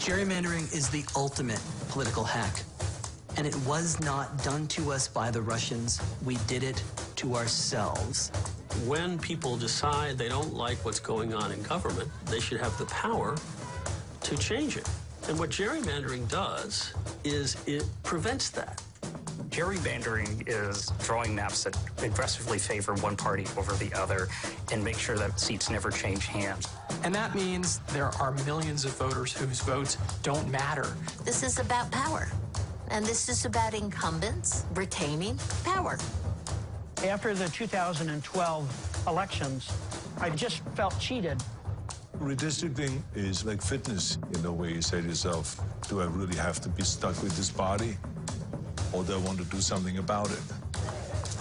Gerrymandering is the ultimate political hack. And it was not done to us by the Russians. We did it to ourselves. When people decide they don't like what's going on in government, they should have the power to change it. And what gerrymandering does is it prevents that. Gerrymandering is drawing maps that aggressively favor one party over the other and make sure that seats never change hands. And that means there are millions of voters whose votes don't matter. This is about power. And this is about incumbents retaining power. After the 2012 elections, I just felt cheated. Redistricting is like fitness in a way. You say to yourself, do I really have to be stuck with this body? Or do I want to do something about it?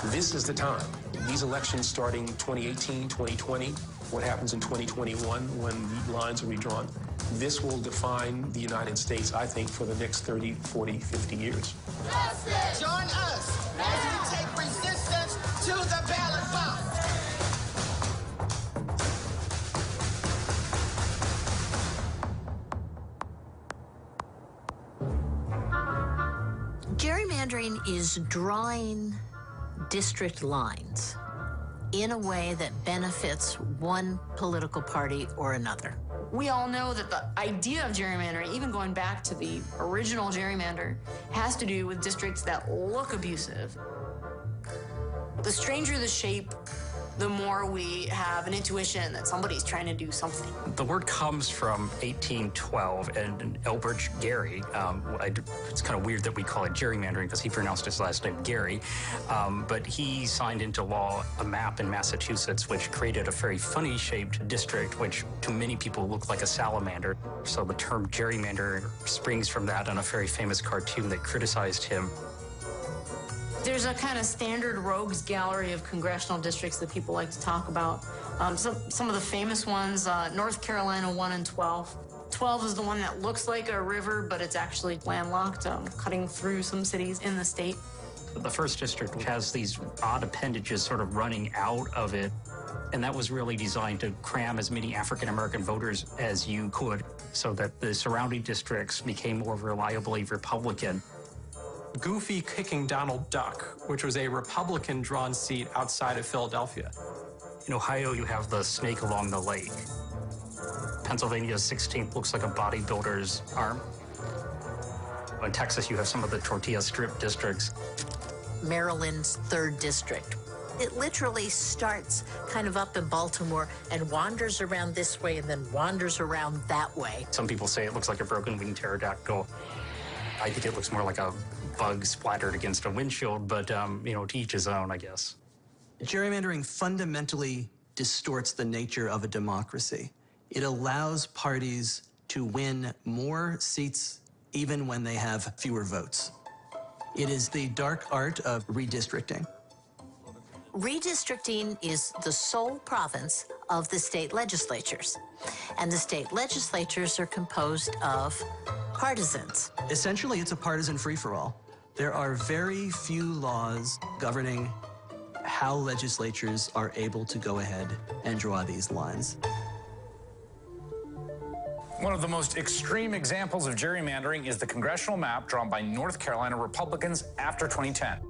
This is the time. These elections starting 2018, 2020, what happens in 2021 when the lines are redrawn, this will define the United States, I think, for the next 30, 40, 50 years. Justice! Join us as we take resistance to the ballot box. Gerrymandering is drawing district lines in a way that benefits one political party or another. We all know that the idea of gerrymandering, even going back to the original gerrymander, has to do with districts that look abusive. The stranger the shape, the more we have an intuition that somebody's trying to do something. The word comes from 1812, and Elbridge Gerry, it's kind of weird that we call it gerrymandering because he pronounced his last name Gary, but he signed into law a map in Massachusetts which created a very funny-shaped district which to many people looked like a salamander. So the term gerrymander springs from that and a very famous cartoon that criticized him. There's a kind of standard rogues gallery of congressional districts that people like to talk about. Some of the famous ones, North Carolina 1 and 12. 12 is the one that looks like a river, but it's actually landlocked, cutting through some cities in the state. The first district has these odd appendages sort of running out of it, and that was really designed to cram as many African-American voters as you could so that the surrounding districts became more reliably Republican. Goofy kicking Donald Duck, which was a Republican-drawn seat outside of Philadelphia. In Ohio, you have the snake along the lake. Pennsylvania's 16th looks like a bodybuilder's arm. In Texas, you have some of the tortilla strip districts. Maryland's 3rd district. It literally starts kind of up in Baltimore and wanders around this way and then wanders around that way. Some people say it looks like a broken-winged pterodactyl. I think it looks more like a bug splattered against a windshield, but, you know, to each his own, I guess. Gerrymandering fundamentally distorts the nature of a democracy. It allows parties to win more seats even when they have fewer votes. It is the dark art of redistricting. Redistricting is the sole province of the state legislatures. And the state legislatures are composed of partisans. Essentially, it's a partisan free-for-all. There are very few laws governing how legislatures are able to go ahead and draw these lines. One of the most extreme examples of gerrymandering is the congressional map drawn by North Carolina Republicans after 2010.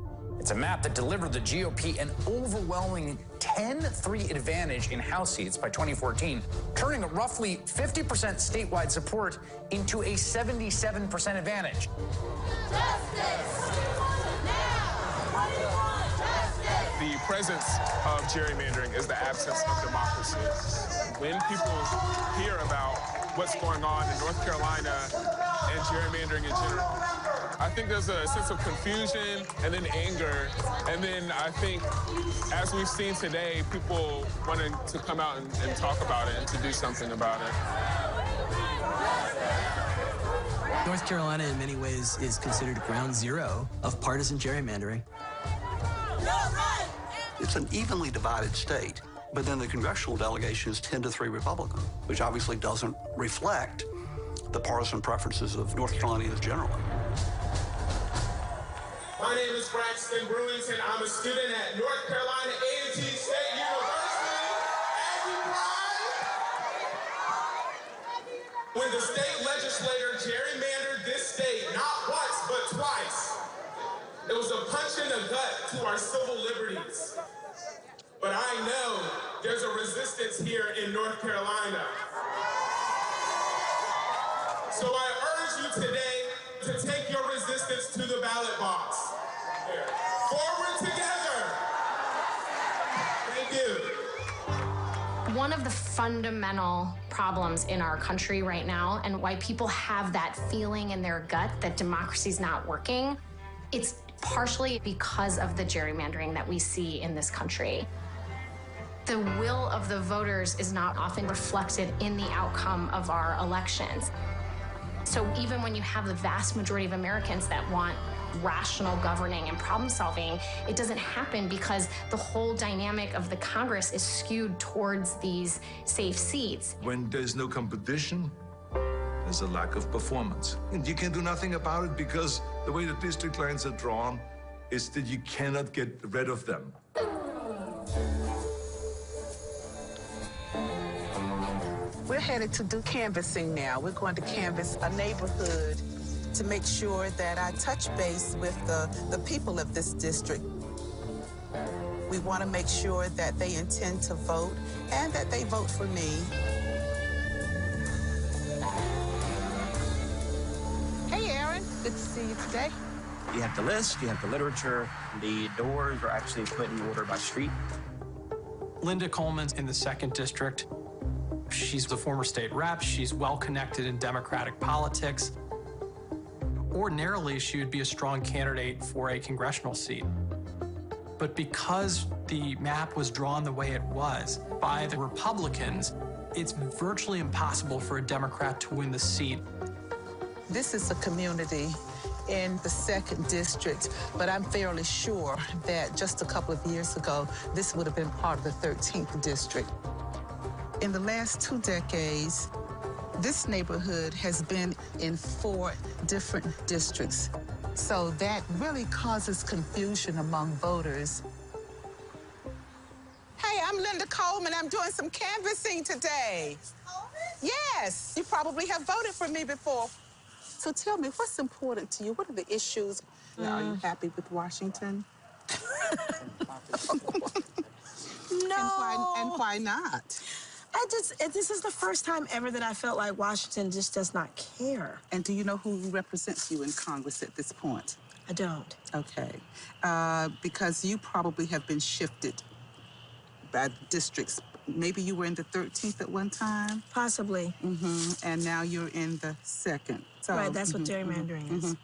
It's a map that delivered the GOP an overwhelming 10-3 advantage in House seats by 2014, turning a roughly 50% statewide support into a 77% advantage. Justice! The presence of gerrymandering is the absence of democracy. When people hear about what's going on in North Carolina and gerrymandering in general, I think there's a sense of confusion and then anger. And then I think, as we've seen today, people wanting to come out and talk about it and to do something about it. North Carolina, in many ways, is considered ground zero of partisan gerrymandering. It's an evenly divided state, but then the congressional delegation is 10-3 Republican, which obviously doesn't reflect the partisan preferences of North Carolinians generally. My name is Braxton Brewington. I'm a student at North Carolina A&T State University. When the state legislature legislator gerrymandered this state not once, but twice. It was a punch in the gut to our civil liberties. But I know there's a resistance here in North Carolina. So I urge you today to take your resistance to the ballot box. Forward together. Thank you. One of the fundamental problems in our country right now, and why people have that feeling in their gut that democracy's not working, it's partially because of the gerrymandering that we see in this country. The will of the voters is not often reflected in the outcome of our elections. So even when you have the vast majority of Americans that want rational governing and problem solving, it doesn't happen because the whole dynamic of the Congress is skewed towards these safe seats. When there's no competition, there's a lack of performance. And you can do nothing about it because the way the district lines are drawn is that you cannot get rid of them. We're headed to do canvassing now. We're going to canvass a neighborhood to make sure that I touch base with the people of this district. We want to make sure that they intend to vote and that they vote for me. Hey, Aaron. Good to see you today. You have the list, you have the literature. The doors are actually put in order by street. Linda Coleman's in the 2nd District. She's the former state rep. She's well-connected in Democratic politics. Ordinarily, she would be a strong candidate for a congressional seat. But because the map was drawn the way it was by the Republicans, it's virtually impossible for a Democrat to win the seat. This is a community in the 2nd District, but I'm fairly sure that just a couple of years ago, this would have been part of the 13th District. In the last 2 decades, this neighborhood has been in 4 different districts. So that really causes confusion among voters. Hey, I'm Linda Coleman. I'm doing some canvassing today. Yes, you probably have voted for me before. So tell me, what's important to you? What are the issues? Are you happy with Washington? No. And why not? This is the first time ever that I felt like Washington just does not care. And do you know who represents you in Congress at this point? I don't. Okay. Because you probably have been shifted by districts. Maybe you were in the 13th at one time? Possibly. And now you're in the 2nd. So, right, that's what gerrymandering is.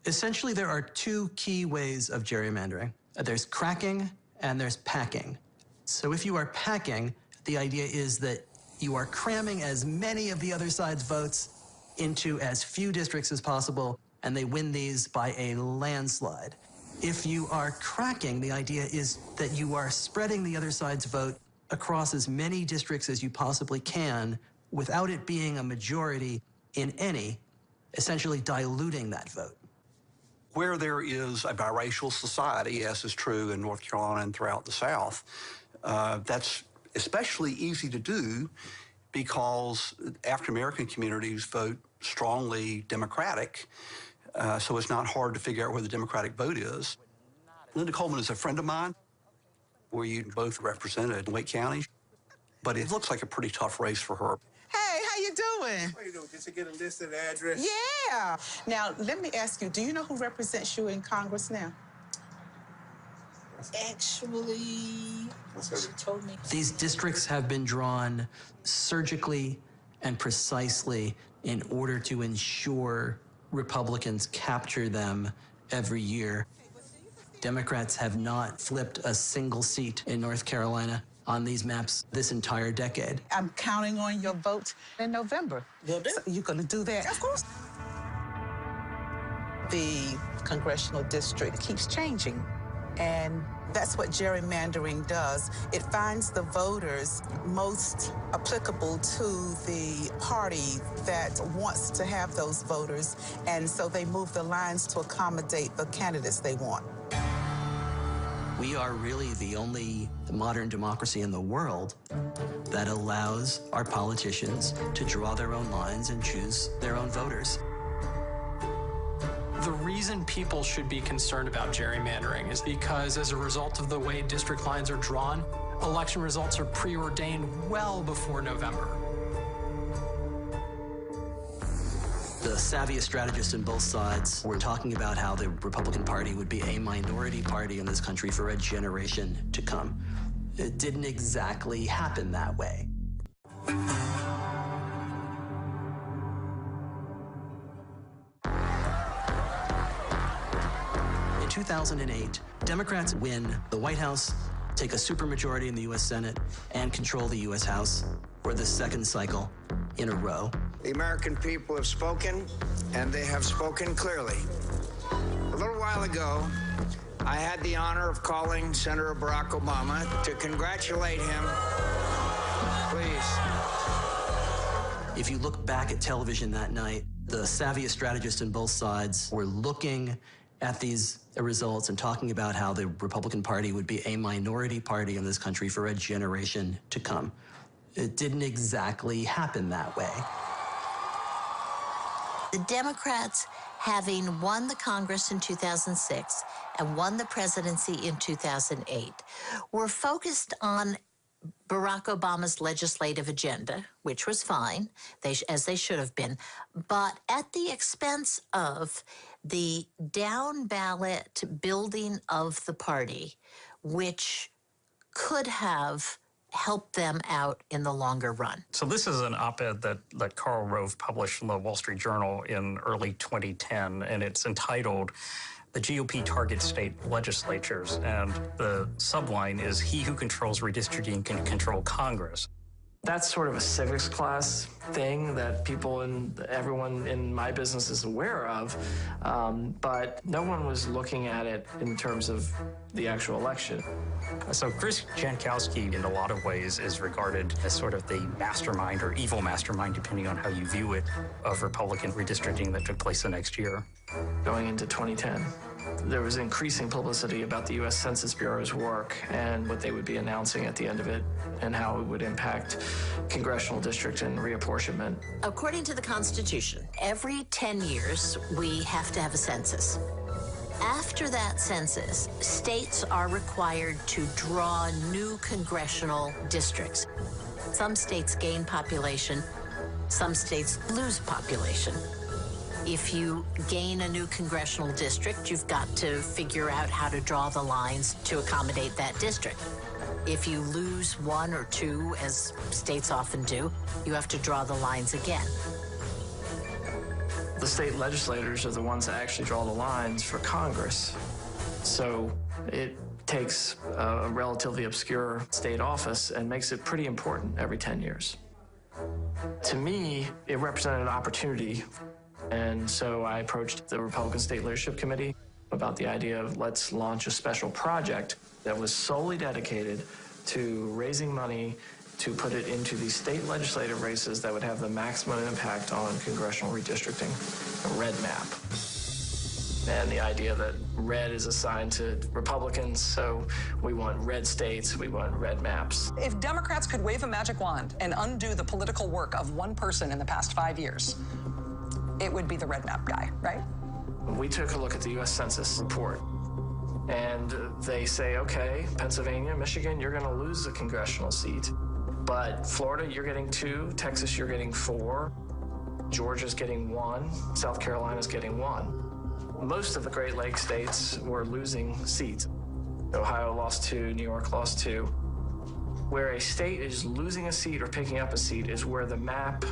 Essentially, there are 2 key ways of gerrymandering. There's cracking and there's packing. So if you are packing, the idea is that you are cramming as many of the other side's votes into as few districts as possible, and they win these by a landslide. If you are cracking, the idea is that you are spreading the other side's vote across as many districts as you possibly can without it being a majority in any, essentially diluting that vote. Where there is a biracial society, as is true in North Carolina and throughout the South, that's especially easy to do because African-American communities vote strongly Democratic, so it's not hard to figure out where the Democratic vote is. Linda Coleman is a friend of mine, where you both represented in Wake County, but it looks like a pretty tough race for her. Hey, how you doing? What are you doing, just to get a list of the address? Yeah. Now, let me ask you, do you know who represents you in Congress now? Actually, she told me. These districts have been drawn surgically and precisely in order to ensure Republicans capture them every year. Democrats have not flipped a single seat in North Carolina on these maps this entire decade. I'm counting on your vote in November. So you're going to do that? Of course. The congressional district keeps changing. And that's what gerrymandering does. It finds the voters most applicable to the party that wants to have those voters, and so they move the lines to accommodate the candidates they want. We are really the only modern democracy in the world that allows our politicians to draw their own lines and choose their own voters. The reason people should be concerned about gerrymandering is because as a result of the way district lines are drawn, election results are preordained well before November. The savviest strategists on both sides were talking about how the Republican Party would be a minority party in this country for a generation to come. It didn't exactly happen that way. In 2008, Democrats win the White House, take a supermajority in the U.S. Senate, and control the U.S. House for the second cycle in a row. The American people have spoken, and they have spoken clearly. A little while ago, I had the honor of calling Senator Barack Obama to congratulate him. Please. If you look back at television that night, the savviest strategists on both sides were looking at these results and talking about how the Republican Party would be a minority party in this country for a generation to come. It didn't exactly happen that way. The Democrats, having won the Congress in 2006 and won the presidency in 2008, were focused on Barack Obama's legislative agenda, which was fine, as they should have been, but at the expense of the down-ballot building of the party, which could have help them out in the longer run. So this is an op-ed that Karl Rove published in the Wall Street Journal in early 2010, and it's entitled, "The GOP Targets State Legislatures," and the subline is, "He who controls redistricting can control Congress." That's sort of a civics class thing that people and everyone in my business is aware of, but no one was looking at it in terms of the actual election. So Chris Jankowski, in a lot of ways, is regarded as sort of the mastermind or evil mastermind, depending on how you view it, of Republican redistricting that took place the next year. Going into 2010, there was increasing publicity about the U.S. Census Bureau's work and what they would be announcing at the end of it and how it would impact congressional district and reapportionment. According to the Constitution, every 10 years, we have to have a census. After that census, states are required to draw new congressional districts. Some states gain population, some states lose population. If you gain a new congressional district, you've got to figure out how to draw the lines to accommodate that district. If you lose one or two, as states often do, you have to draw the lines again. The state legislators are the ones that actually draw the lines for Congress. So it takes a relatively obscure state office and makes it pretty important every 10 years. To me, it represented an opportunity. And so I approached the Republican State Leadership Committee about the idea of let's launch a special project that was solely dedicated to raising money to put it into the state legislative races that would have the maximum impact on congressional redistricting, a red map. And the idea that red is assigned to Republicans, so we want red states, we want red maps. If Democrats could wave a magic wand and undo the political work of one person in the past 5 years, it would be the red map guy, right? We took a look at the U.S. Census report, and they say, okay, Pennsylvania, Michigan, you're going to lose a congressional seat. But Florida, you're getting 2. Texas, you're getting 4. Georgia's getting 1. South Carolina's getting 1. Most of the Great Lakes states were losing seats. Ohio lost 2, New York lost 2. Where a state is losing a seat or picking up a seat is where the map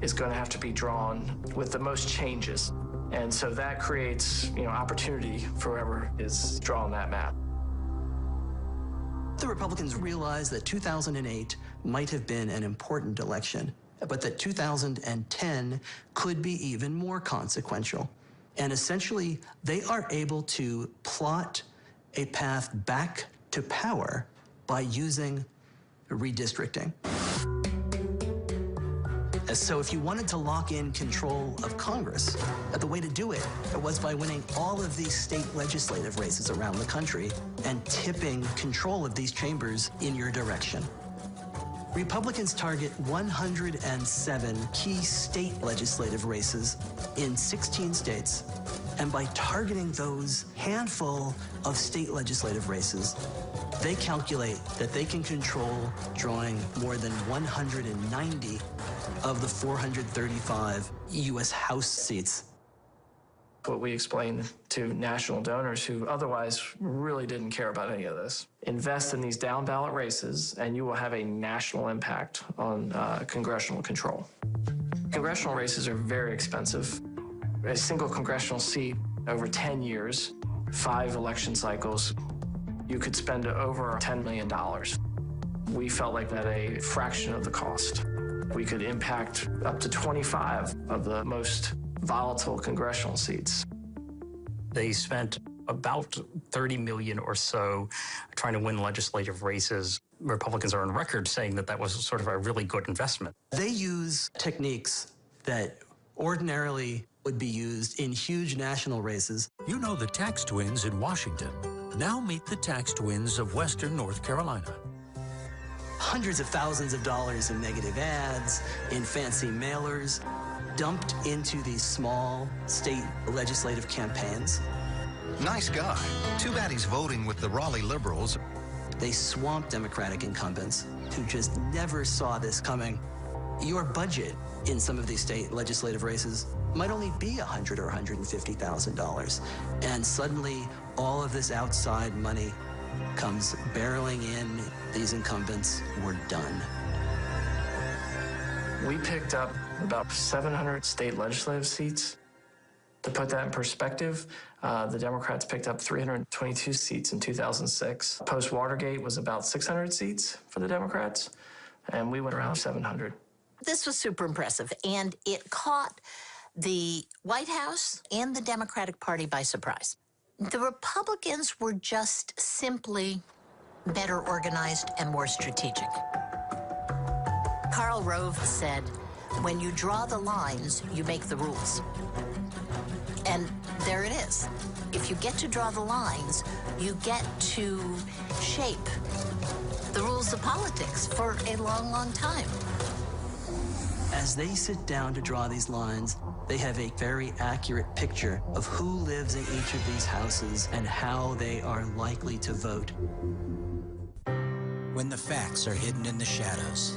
is going to have to be drawn with the most changes. And so that creates, opportunity for whoever is drawing that map. The Republicans realized that 2008 might have been an important election, but that 2010 could be even more consequential. And essentially, they are able to plot a path back to power by using redistricting. So if you wanted to lock in control of Congress, the way to do it was by winning all of these state legislative races around the country and tipping control of these chambers in your direction. Republicans target 107 key state legislative races in 16 states. And by targeting those handful of state legislative races, they calculate that they can control drawing more than 190 of the 435 U.S. House seats. What we explained to national donors who otherwise really didn't care about any of this. Invest in these down ballot races and you will have a national impact on congressional control. Congressional races are very expensive. A single congressional seat over 10 years, 5 election cycles, you could spend over $10 million. We felt like at a fraction of the cost, we could impact up to 25 of the most volatile congressional seats. They spent about $30 million or so trying to win legislative races. Republicans are on record saying that that was sort of a really good investment. They use techniques that ordinarily would be used in huge national races. You know the tax twins in Washington. Now meet the tax twins of Western North Carolina. Hundreds of thousands of dollars in negative ads, in fancy mailers, dumped into these small state legislative campaigns. Nice guy. Too bad he's voting with the Raleigh liberals. They swamped Democratic incumbents who just never saw this coming. Your budget in some of these state legislative races might only be $100,000 or $150,000. And suddenly, all of this outside money comes barreling in. These incumbents were done. We picked up about 700 state legislative seats. To put that in perspective, the Democrats picked up 322 seats in 2006. Post-Watergate was about 600 seats for the Democrats, and we went around 700. This was super impressive, and it caught the White House and the Democratic Party by surprise. The Republicans were just simply better organized and more strategic. Karl Rove said, when you draw the lines, you make the rules. And there it is. If you get to draw the lines, you get to shape the rules of politics for a long, long time. As they sit down to draw these lines, they have a very accurate picture of who lives in each of these houses and how they are likely to vote. When the facts are hidden in the shadows,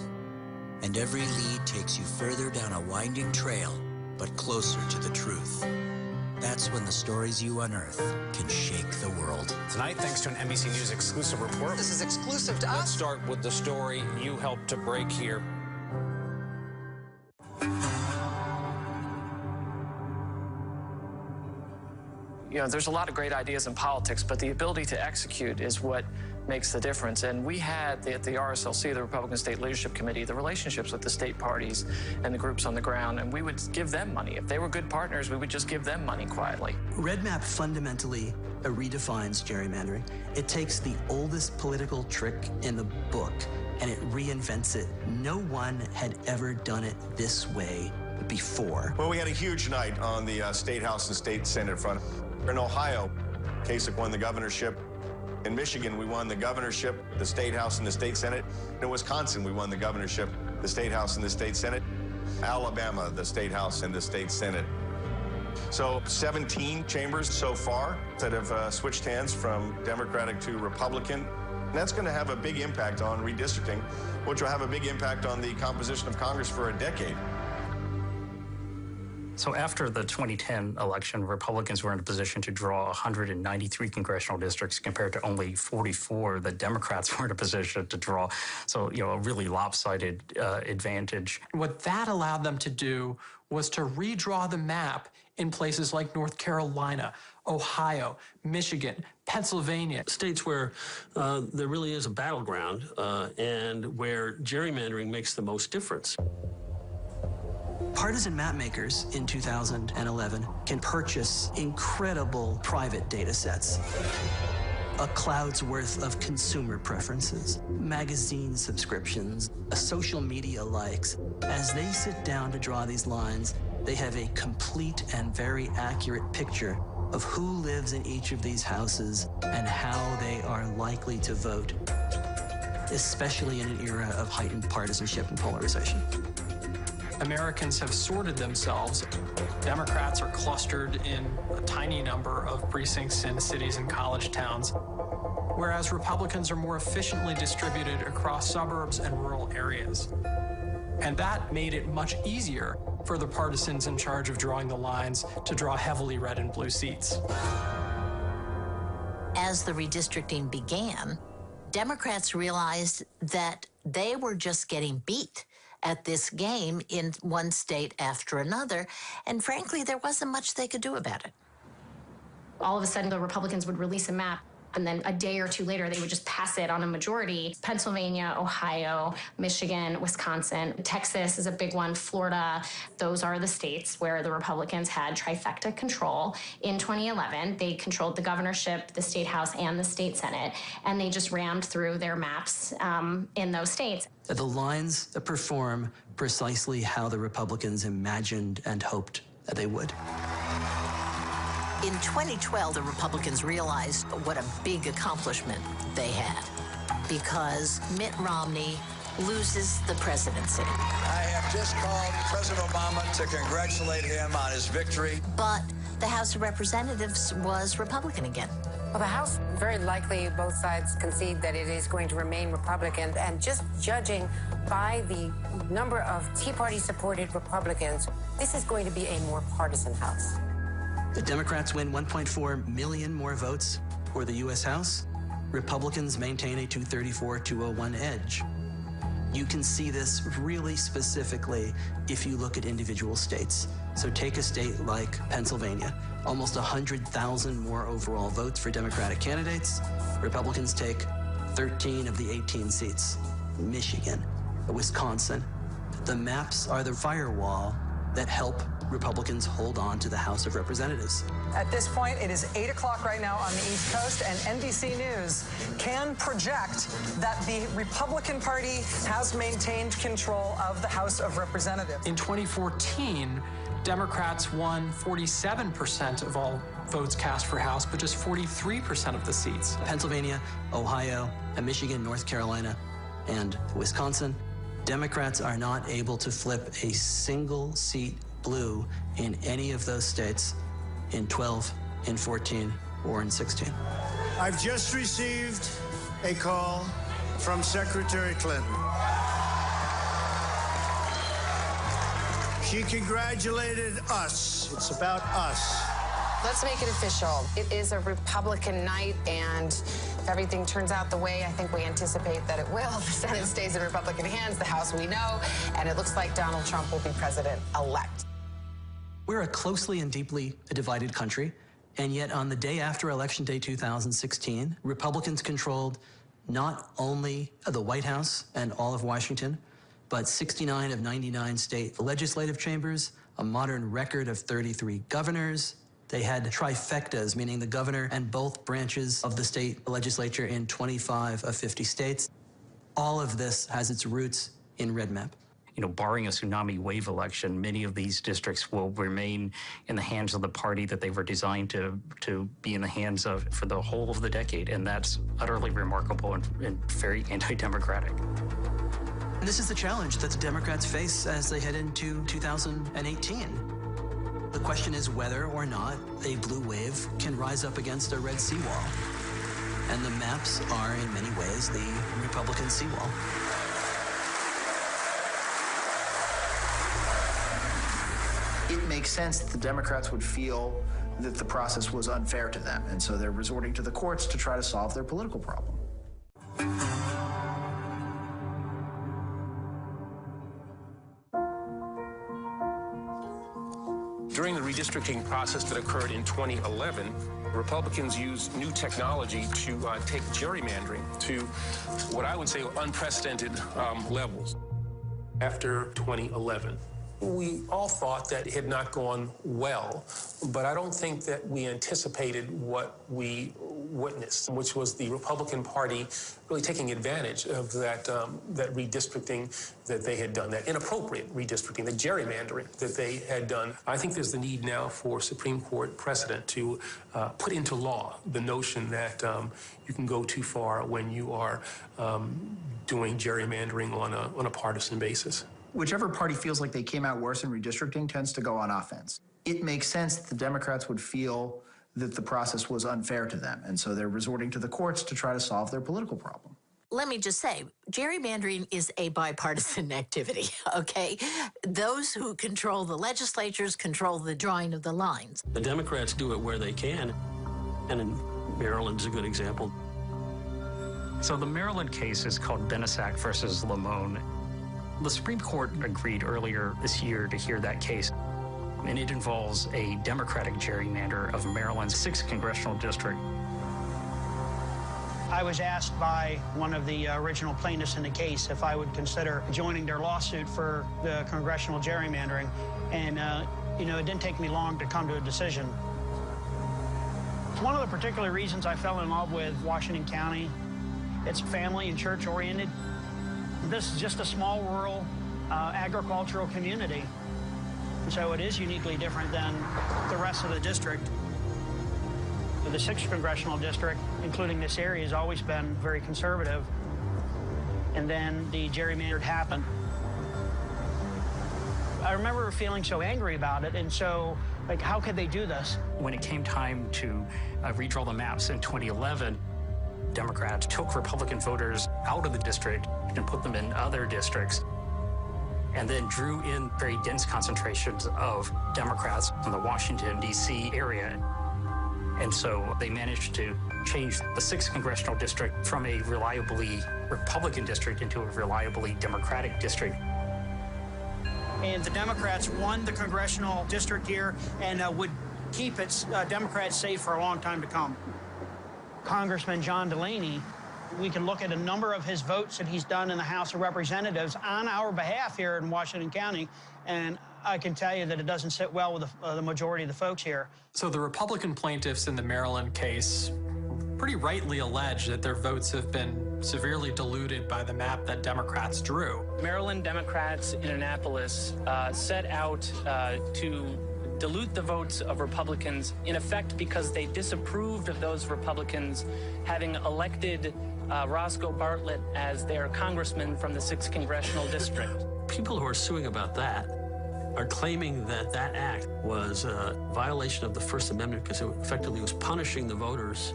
and every lead takes you further down a winding trail, but closer to the truth. That's when the stories you unearth can shake the world. Tonight, thanks to an NBC News exclusive report. This is exclusive to us. Let's start with the story you helped to break here. You know, there's a lot of great ideas in politics, but the ability to execute is what makes the difference. And we had at the RSLC, the Republican State Leadership Committee, the relationships with the state parties and the groups on the ground, and we would give them money. If they were good partners, we would just give them money quietly. Red Map fundamentally redefines gerrymandering. It takes the oldest political trick in the book and it reinvents it. No one had ever done it this way before. Well, we had a huge night on the State House and State Senate front. In Ohio, Kasich won the governorship. In Michigan, we won the governorship, the State House, and the State Senate. In Wisconsin, we won the governorship, the State House, and the State Senate. Alabama, the State House, and the State Senate. So 17 chambers so far that have switched hands from Democratic to Republican. And that's going to have a big impact on redistricting, which will have a big impact on the composition of Congress for a decade. So after the 2010 election, Republicans were in a position to draw 193 congressional districts compared to only 44 that Democrats were in a position to draw. So, you know, a really lopsided advantage. What that allowed them to do was to redraw the map in places like North Carolina, Ohio, Michigan, Pennsylvania. States where there really is a battleground and where gerrymandering makes the most difference. Partisan map makers in 2011 can purchase incredible private data sets. a cloud's worth of consumer preferences, magazine subscriptions, social media likes. As they sit down to draw these lines, they have a complete and very accurate picture of who lives in each of these houses and how they are likely to vote, especially in an era of heightened partisanship and polarization. Americans have sorted themselves. Democrats are clustered in a tiny number of precincts in cities and college towns, whereas Republicans are more efficiently distributed across suburbs and rural areas. And that made it much easier for the partisans in charge of drawing the lines to draw heavily red and blue seats. As the redistricting began, Democrats realized that they were just getting beat at this game in one state after another, and frankly, there wasn't much they could do about it. All of a sudden, the Republicans would release a map, and then a day or two later, they would just pass it on a majority. Pennsylvania, Ohio, Michigan, Wisconsin, Texas is a big one, Florida. Those are the states where the Republicans had trifecta control. In 2011, they controlled the governorship, the state house, and the state senate, and they just rammed through their maps in those states. The lines perform precisely how the Republicans imagined and hoped that they would. In 2012, the Republicans realized what a big accomplishment they had because Mitt Romney loses the presidency. I have just called President Obama to congratulate him on his victory. But the House of Representatives was Republican again. Well, the House, very likely both sides concede that it is going to remain Republican. And just judging by the number of Tea Party-supported Republicans, this is going to be a more partisan House. The Democrats win 1.4 million more votes for the U.S. House. Republicans maintain a 234-201 edge. You can see this really specifically if you look at individual states. So take a state like Pennsylvania, almost 100,000 more overall votes for Democratic candidates. Republicans take 13 of the 18 seats. Michigan, Wisconsin. The maps are the firewall that help Republicans hold on to the House of Representatives. At this point, it is 8 o'clock right now on the East Coast, and NBC News can project that the Republican Party has maintained control of the House of Representatives. In 2014, Democrats won 47% of all votes cast for House, but just 43% of the seats. Pennsylvania, Ohio, and Michigan, North Carolina, and Wisconsin. Democrats are not able to flip a single seat blue in any of those states in 12, in 14, or in 16. I've just received a call from Secretary Clinton. She congratulated us. It's about us. Let's make it official. It is a Republican night, and if everything turns out the way I think we anticipate that it will, the Senate stays in Republican hands, the House we know, and it looks like Donald Trump will be president-elect. We're a closely and deeply divided country, and yet on the day after Election Day 2016, Republicans controlled not only the White House and all of Washington, but 69 of 99 state legislative chambers, a modern record of 33 governors. They had trifectas, meaning the governor and both branches of the state legislature in 25 of 50 states. All of this has its roots in Red Map. You know, barring a tsunami wave election, many of these districts will remain in the hands of the party that they were designed to be in the hands of for the whole of the decade, and that's utterly remarkable and very anti-democratic. And this is the challenge that the Democrats face as they head into 2018. The question is whether or not a blue wave can rise up against a red seawall. And the maps are, in many ways, the Republican seawall. It makes sense that the Democrats would feel that the process was unfair to them, and so they're resorting to the courts to try to solve their political problem. During the redistricting process that occurred in 2011, Republicans used new technology to take gerrymandering to what I would say were unprecedented levels. After 2011, We all thought that it had not gone well, but I don't think that we anticipated what we witnessed, which was the Republican Party really taking advantage of that redistricting that they had done, that inappropriate redistricting, the gerrymandering that they had done. I think there's the need now for Supreme Court precedent to put into law the notion that you can go too far when you are doing gerrymandering on a partisan basis. Whichever party feels like they came out worse in redistricting tends to go on offense. It makes sense that the Democrats would feel that the process was unfair to them, and so they're resorting to the courts to try to solve their political problem. Let me just say, gerrymandering is a bipartisan activity, okay? Those who control the legislatures control the drawing of the lines. The Democrats do it where they can, and in Maryland is a good example. So the Maryland case is called Benesac versus Lamone. The Supreme Court agreed earlier this year to hear that case, and it involves a Democratic gerrymander of Maryland's 6th congressional district. I was asked by one of the original plaintiffs in the case if I would consider joining their lawsuit for the congressional gerrymandering, and it didn't take me long to come to a decision. One of the particular reasons I fell in love with Washington County, it's family and church-oriented. This is just a small rural agricultural community, so it is uniquely different than the rest of the district. The 6th congressional district, including this area, has always been very conservative, and then the gerrymander happened. I remember feeling so angry about it, and so, how could they do this? When it came time to redraw the maps in 2011, Democrats took Republican voters out of the district and put them in other districts, and then drew in very dense concentrations of Democrats in the Washington, D.C. area. And so they managed to change the 6th congressional district from a reliably Republican district into a reliably Democratic district. And the Democrats won the congressional district here and would keep its Democrats safe for a long time to come. Congressman John Delaney, we can look at a number of his votes that he's done in the House of Representatives on our behalf here in Washington County, and I can tell you that it doesn't sit well with the majority of the folks here. So the Republican plaintiffs in the Maryland case pretty rightly allege that their votes have been severely diluted by the map that Democrats drew. Maryland Democrats in Annapolis set out to dilute the votes of Republicans, in effect because they disapproved of those Republicans having elected Roscoe Bartlett as their congressman from the 6th congressional district. People who are suing about that are claiming that that act was a violation of the First Amendment because it effectively was punishing the voters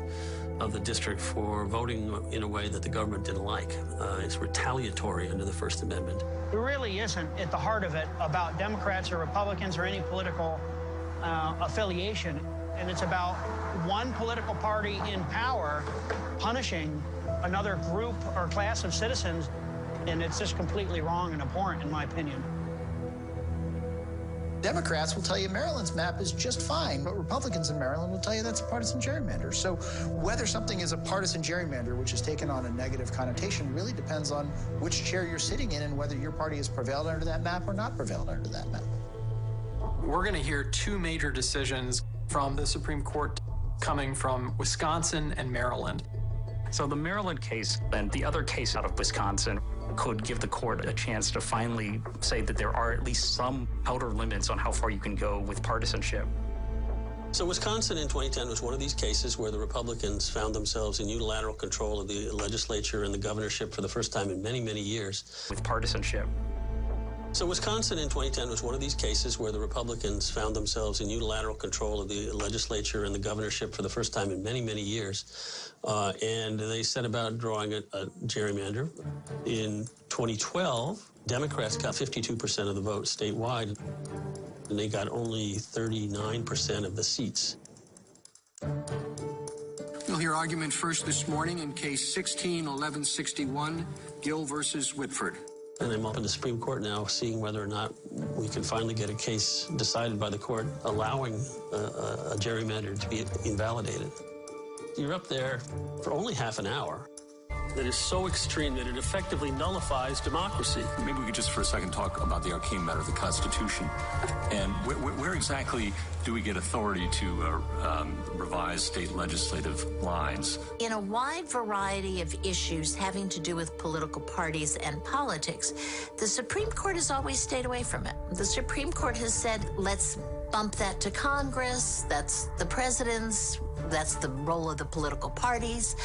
of the district for voting in a way that the government didn't like. It's retaliatory under the First Amendment. It really isn't, at the heart of it, about Democrats or Republicans or any political affiliation, and it's about one political party in power punishing another group or class of citizens, and it's just completely wrong and abhorrent, in my opinion. Democrats will tell you Maryland's map is just fine, but Republicans in Maryland will tell you that's a partisan gerrymander. So whether something is a partisan gerrymander, which has taken on a negative connotation, really depends on which chair you're sitting in and whether your party has prevailed under that map or not prevailed under that map. We're going to hear two major decisions from the Supreme Court coming from Wisconsin and Maryland. So the Maryland case and the other case out of Wisconsin could give the court a chance to finally say that there are at least some outer limits on how far you can go with partisanship. So Wisconsin in 2010 was one of these cases where the Republicans found themselves in unilateral control of the legislature and the governorship for the first time in many, many years. With partisanship. So Wisconsin in 2010 was one of these cases where the Republicans found themselves in unilateral control of the legislature and the governorship for the first time in many, many years. And they set about drawing a gerrymander. In 2012, Democrats got 52% of the vote statewide, and they got only 39% of the seats. We'll hear argument first this morning in case 16-1161, Gill versus Whitford. And I'm up in the Supreme Court now, seeing whether or not we can finally get a case decided by the court allowing a gerrymander to be invalidated. You're up there for only half an hour, that is so extreme that it effectively nullifies democracy. Maybe we could just for a second talk about the arcane matter of the Constitution. And where exactly do we get authority to revise state legislative lines? In a wide variety of issues having to do with political parties and politics, the Supreme Court has always stayed away from it. The Supreme Court has said, let's bump that to Congress. That's the president's. That's the role of the political parties.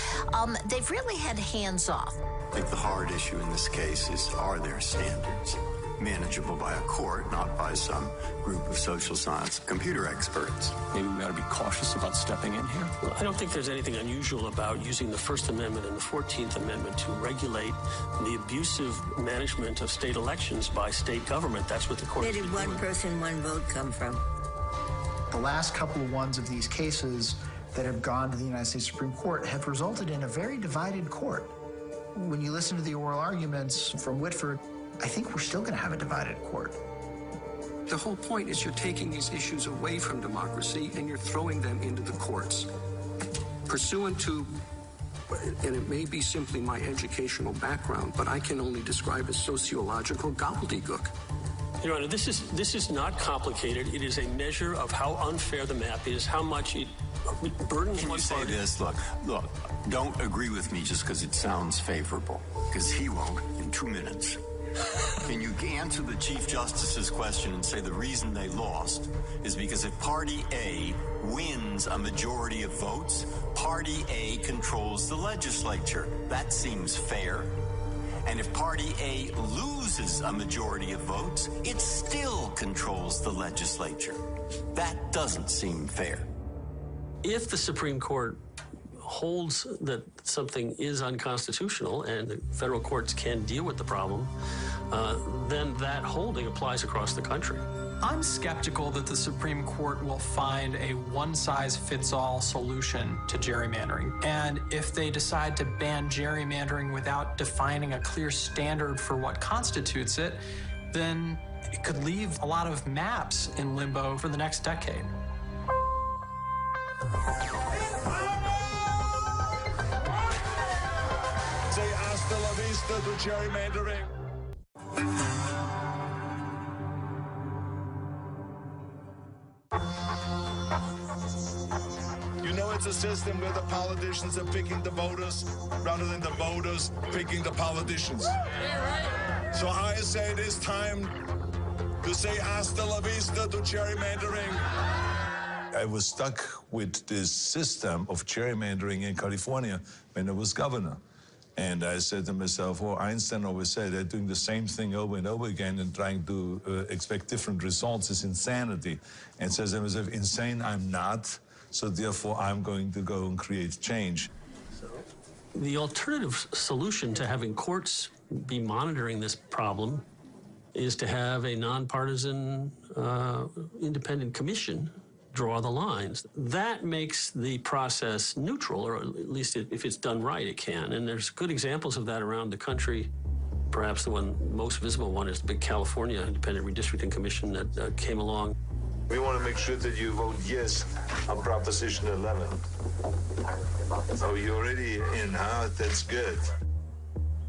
They've really had hands off. I think the hard issue in this case is, are there standards manageable by a court, not by some group of social science computer experts? Maybe we ought to be cautious about stepping in here. Well, I don't think there's anything unusual about using the First Amendment and the 14th Amendment to regulate the abusive management of state elections by state government. That's what the court Where did one person, one vote come from? The last couple of ones of these cases that have gone to the United States Supreme Court have resulted in a very divided court. When you listen to the oral arguments from Whitford, I think we're still going to have a divided court. The whole point is you're taking these issues away from democracy and you're throwing them into the courts. Pursuant to, and it may be simply my educational background, but I can only describe as sociological gobbledygook. Your Honor, this is not complicated. It is a measure of how unfair the map is, how much it burdens Can one you say party. this? Look, don't agree with me just because it sounds favorable, because he won't in 2 minutes. Can you answer the Chief Justice's question and say the reason they lost is because if Party A wins a majority of votes, Party A controls the legislature. That seems fair. And if Party A loses a majority of votes, it still controls the legislature. That doesn't seem fair. If the Supreme Court holds that something is unconstitutional and the federal courts can deal with the problem, then that holding applies across the country. I'm skeptical that the Supreme Court will find a one-size-fits-all solution to gerrymandering. And if they decide to ban gerrymandering without defining a clear standard for what constitutes it, then it could leave a lot of maps in limbo for the next decade. Say hasta la vista to gerrymandering. You know, it's a system where the politicians are picking the voters rather than the voters picking the politicians. So I say it is time to say hasta la vista to gerrymandering. I was stuck with this system of gerrymandering in California when I was governor. And I said to myself, well, Einstein always said they're doing the same thing over and over again and trying to expect different results is insanity. And says to myself, insane I'm not, so therefore I'm going to go and create change. The alternative solution to having courts be monitoring this problem is to have a nonpartisan independent commission draw the lines. That makes the process neutral, or at least if it's done right, it can. And there's good examples of that around the country. Perhaps the most visible one is the big California Independent Redistricting Commission that came along. We want to make sure that you vote yes on Proposition 11. Oh, you're already in, huh? That's good.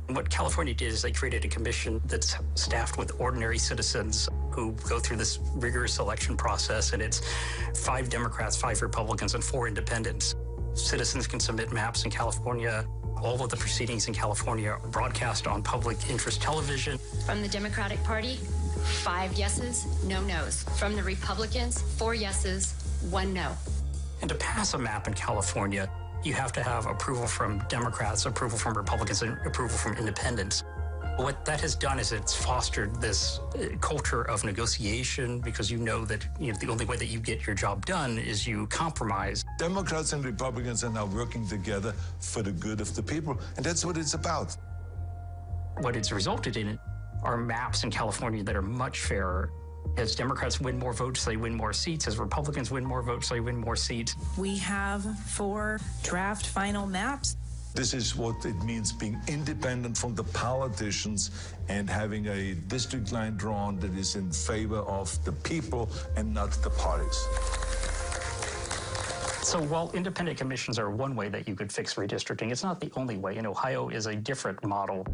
What California did is they created a commission that's staffed with ordinary citizens who go through this rigorous election process, and it's 5 Democrats, 5 Republicans, and 4 independents. Citizens can submit maps in California. All of the proceedings in California are broadcast on public interest television. From the Democratic Party, 5 yeses, no nos. From the Republicans, 4 yeses, 1 no. And to pass a map in California, you have to have approval from Democrats, approval from Republicans, and approval from independents. What that has done is it's fostered this culture of negotiation, because you know that the only way that you get your job done is you compromise. Democrats and Republicans are now working together for the good of the people, and that's what it's about. What it's resulted in are maps in California that are much fairer. As Democrats win more votes, they win more seats. As Republicans win more votes, they win more seats. We have 4 draft final maps. This is what it means being independent from the politicians and having a district line drawn that is in favor of the people and not the parties. So while independent commissions are one way that you could fix redistricting, it's not the only way. In Ohio is a different model.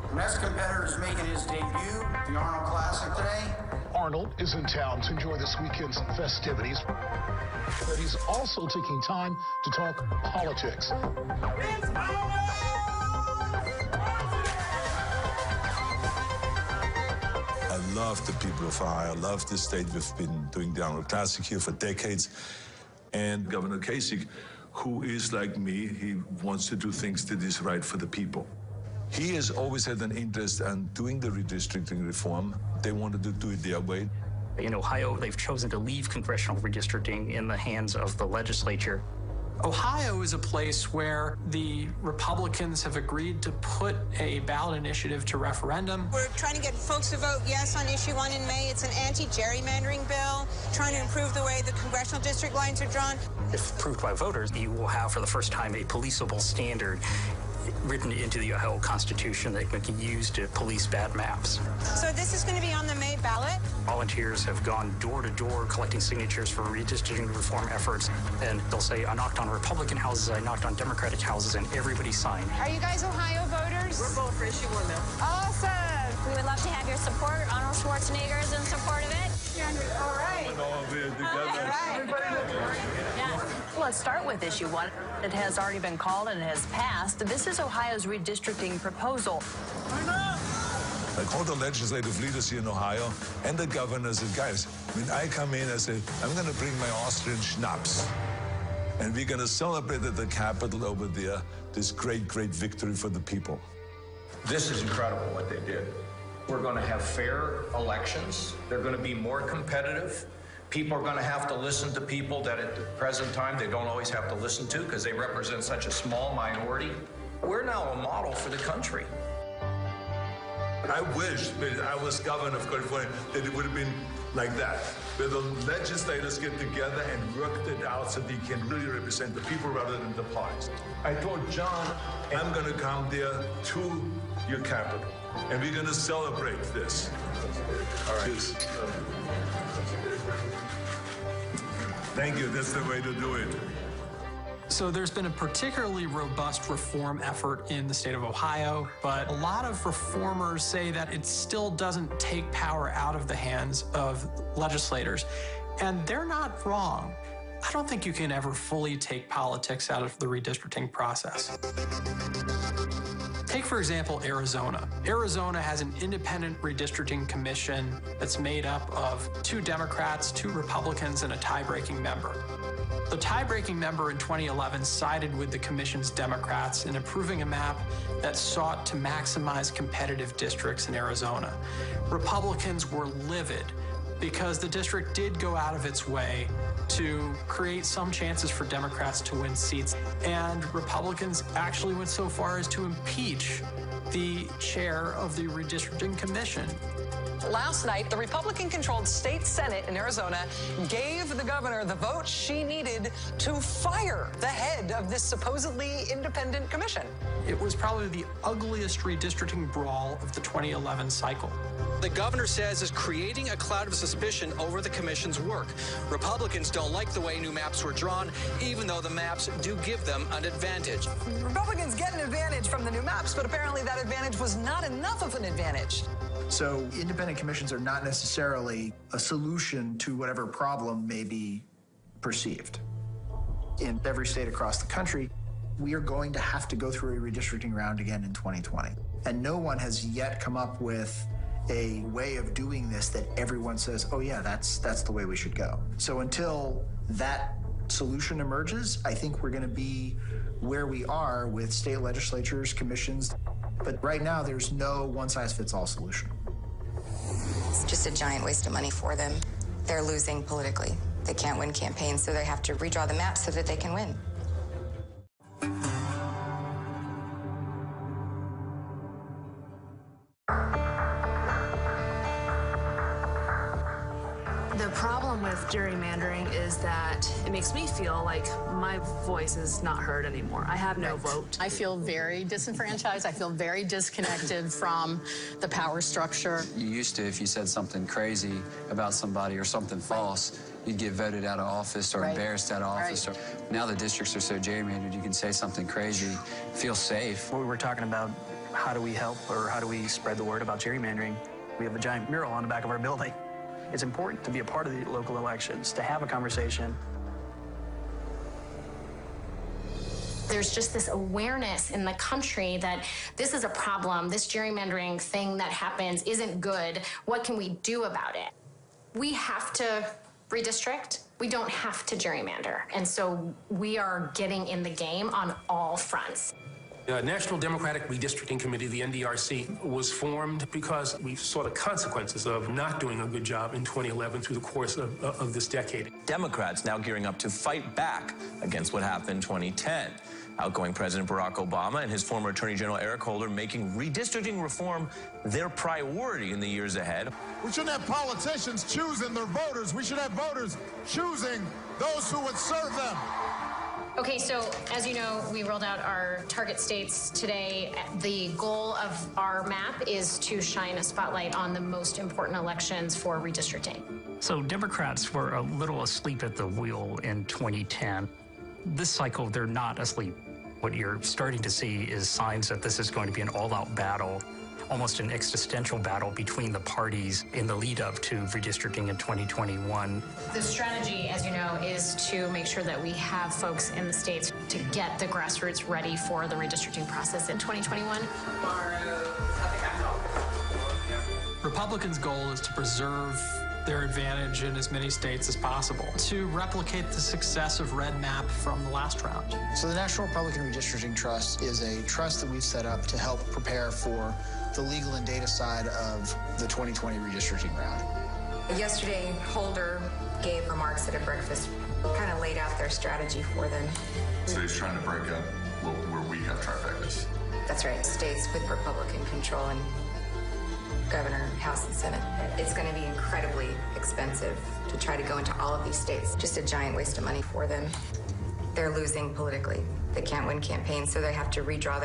The next competitor is making his debut at the Arnold Classic today. Arnold is in town to enjoy this weekend's festivities, but he's also taking time to talk politics. I love the people of Ohio. I love the state. We've been doing the Arnold Classic here for decades. And Governor Kasich, who is like me, he wants to do things that is right for the people. He has always had an interest in doing the redistricting reform. They wanted to do it their way. In Ohio, they've chosen to leave congressional redistricting in the hands of the legislature. Ohio is a place where the Republicans have agreed to put a ballot initiative to referendum. We're trying to get folks to vote yes on issue 1 in May. It's an anti-gerrymandering bill, trying to improve the way the congressional district lines are drawn. If approved by voters, you will have for the first time a policeable standard written into the Ohio Constitution that can be used to police bad maps. So this is going to be on the May ballot? Volunteers have gone door to door collecting signatures for redistricting reform efforts, and they'll say, I knocked on Republican houses, I knocked on Democratic houses, and everybody signed. Are you guys Ohio voters? We're voting for issue 1 now. Awesome! We would love to have your support. Arnold Schwarzenegger is in support of it. All right. Let's start with issue 1. It has already been called and it has passed. This is Ohio's redistricting proposal. I call the legislative leaders here in Ohio and the governors and guys, when I come in, I say, I'm going to bring my Austrian schnapps. And we're going to celebrate at the Capitol over there this great, great victory for the people. This is incredible what they did. We're going to have fair elections. They're going to be more competitive. People are going to have to listen to people that at the present time they don't always have to listen to because they represent such a small minority. We're now a model for the country. I wish that I was governor of California that it would have been like that, where the legislators get together and worked it out so they can really represent the people rather than the parties. I told John, I'm going to come there to your capital, and we're going to celebrate this. All right. Cheers. Thank you. That's the way to do it. So there's been a particularly robust reform effort in the state of Ohio, but a lot of reformers say that it still doesn't take power out of the hands of legislators. And they're not wrong. I don't think you can ever fully take politics out of the redistricting process. Take, for example, Arizona. Arizona has an independent redistricting commission that's made up of 2 Democrats, 2 Republicans, and a tie-breaking member. The tie-breaking member in 2011 sided with the commission's Democrats in approving a map that sought to maximize competitive districts in Arizona. Republicans were livid because the district did go out of its way to create some chances for Democrats to win seats. And Republicans actually went so far as to impeach the chair of the redistricting commission. Last night, the Republican-controlled state Senate in Arizona gave the governor the vote she needed to fire the head of this supposedly independent commission. It was probably the ugliest redistricting brawl of the 2011 cycle. The governor says is creating a cloud of suspicion over the commission's work. Republicans don't like the way new maps were drawn, even though the maps do give them an advantage. Republicans get an advantage from the new maps, but apparently that advantage was not enough of an advantage. So independent commissions are not necessarily a solution to whatever problem may be perceived. In every state across the country, we are going to have to go through a redistricting round again in 2020. And no one has yet come up with a way of doing this that everyone says, oh yeah, that's the way we should go. So until that solution emerges, I think we're going to be where we are with state legislatures, commissions. But right now, there's no one-size-fits-all solution. It's just a giant waste of money for them. They're losing politically. They can't win campaigns, so they have to redraw the map so that they can win. The problem with gerrymandering is that it makes me feel like my voice is not heard anymore. I have no vote. I feel very disenfranchised. I feel very disconnected from the power structure. You used to, if you said something crazy about somebody or something false, you'd get voted out of office or embarrassed out of office. Or, now the districts are so gerrymandered, you can say something crazy, feel safe. We were talking about how do we help or how do we spread the word about gerrymandering. We have a giant mural on the back of our building. It's important to be a part of the local elections, to have a conversation. There's just this awareness in the country that this is a problem, this gerrymandering thing that happens isn't good. What can we do about it? We have to redistrict. We don't have to gerrymander. And so we are getting in the game on all fronts. The National Democratic Redistricting Committee, the NDRC, was formed because we saw the consequences of not doing a good job in 2011 through the course of this decade. Democrats now gearing up to fight back against what happened in 2010. Outgoing President Barack Obama and his former Attorney General Eric Holder making redistricting reform their priority in the years ahead. We shouldn't have politicians choosing their voters. We should have voters choosing those who would serve them. Okay, so as you know, we rolled out our target states today. The goal of our map is to shine a spotlight on the most important elections for redistricting. So Democrats were a little asleep at the wheel in 2010. This cycle, they're not asleep. What you're starting to see is signs that this is going to be an all-out battle, almost an existential battle between the parties in the lead up to redistricting in 2021. The strategy, as you know, is to make sure that we have folks in the states to get the grassroots ready for the redistricting process in 2021. Republicans' goal is to preserve their advantage in as many states as possible, to replicate the success of Red Map from the last round. So the National Republican Redistricting Trust is a trust that we've set up to help prepare for the legal and data side of the 2020 redistricting round. Yesterday, Holder gave remarks at a breakfast, kind of laid out their strategy for them. So he's trying to break up where we have trifectas. That's right, states with Republican control and governor, House, and Senate. It's going to be incredibly expensive to try to go into all of these states. Just a giant waste of money for them. They're losing politically. They can't win campaigns, so they have to redraw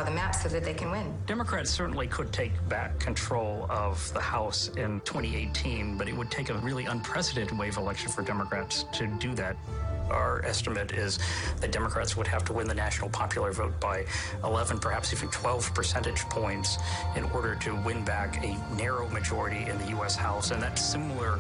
the map so that they can win. Democrats certainly could take back control of the House in 2018, but it would take a really unprecedented wave election for Democrats to do that. Our estimate is that Democrats would have to win the national popular vote by 11, perhaps even 12 percentage points in order to win back a narrow majority in the U.S. House, and that's similar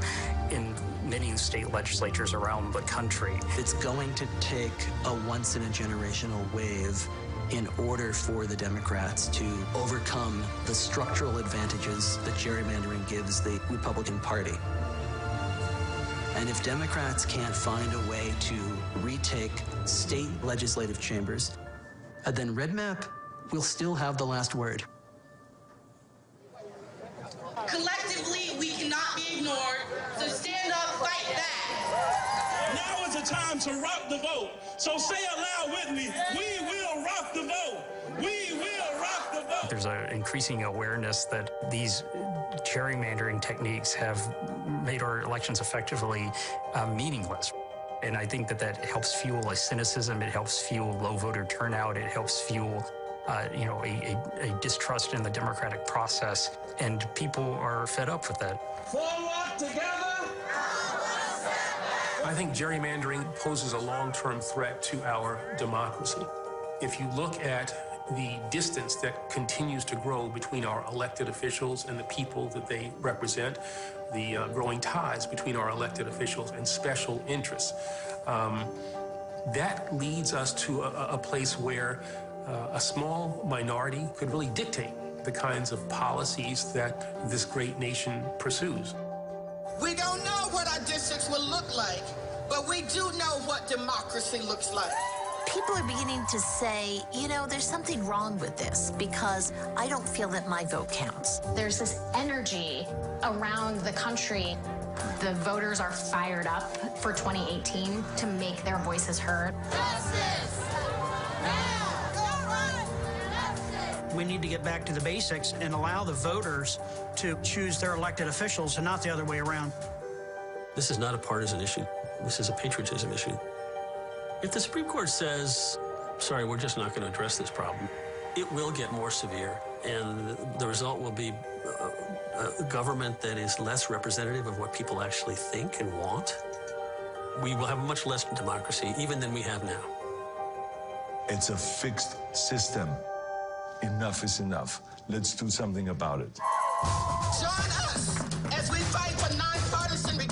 in many state legislatures around the country. It's going to take a once-in-a-generational wave in order for the Democrats to overcome the structural advantages that gerrymandering gives the Republican Party. And if Democrats can't find a way to retake state legislative chambers, then Red Map will still have the last word. Collectively, we cannot be ignored, so stand up, fight back. Now is the time to rock the vote. So say it loud with me, we will rock the vote. We will rock the vote. There's an increasing awareness that these gerrymandering techniques have made our elections effectively meaningless. And I think that helps fuel a cynicism, it helps fuel low voter turnout, it helps fuel a distrust in the democratic process, and people are fed up with that. Forward together. I think gerrymandering poses a long-term threat to our democracy. If you look at the distance that continues to grow between our elected officials and the people that they represent, the growing ties between our elected officials and special interests, that leads us to a place where a small minority could really dictate the kinds of policies that this great nation pursues. We don't know what our districts will look like, but we do know what democracy looks like. People are beginning to say, there's something wrong with this because I don't feel that my vote counts. There's this energy around the country. The voters are fired up for 2018 to make their voices heard. Justice! We need to get back to the basics and allow the voters to choose their elected officials and not the other way around. This is not a partisan issue. This is a patriotism issue. If the Supreme Court says, sorry, we're just not going to address this problem, it will get more severe, and the result will be a government that is less representative of what people actually think and want. We will have much less democracy, even than we have now. It's a fixed system. Enough is enough. Let's do something about it. Join us as we fight for nonpartisan